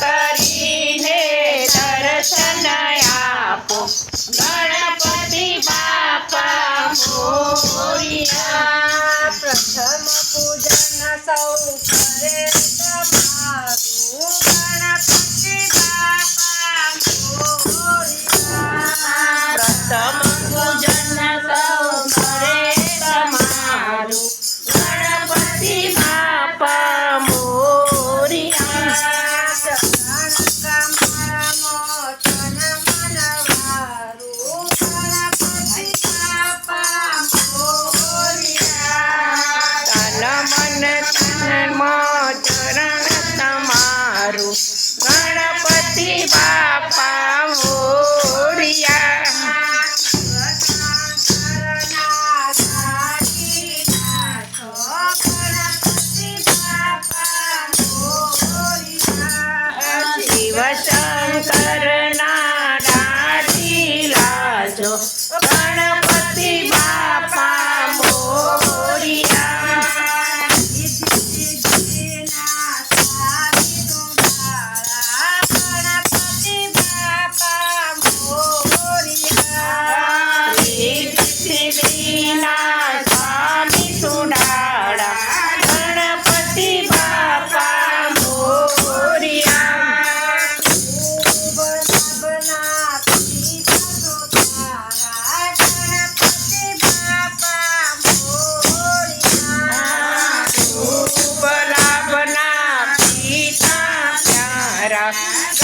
કરીને દર્શન આપો ગણપતિ બાપા મોરિયા પ્રથમ પૂજન સૌ કરે તમારું ગણપતિ બાપા મોરિયા પ્રથમ પૂજન સૌ કરે તમારું ગણપતિ બાપા મોરિયા ગણપતિ બાપા મોરિયા શિવશંકરના દાઢી લાજો ગણપતિ બાપા મોરિયા સ્વામી સુડાળા ગણપતિ બાપા મોરિયા શુભ લાભના પિતા પ્યારા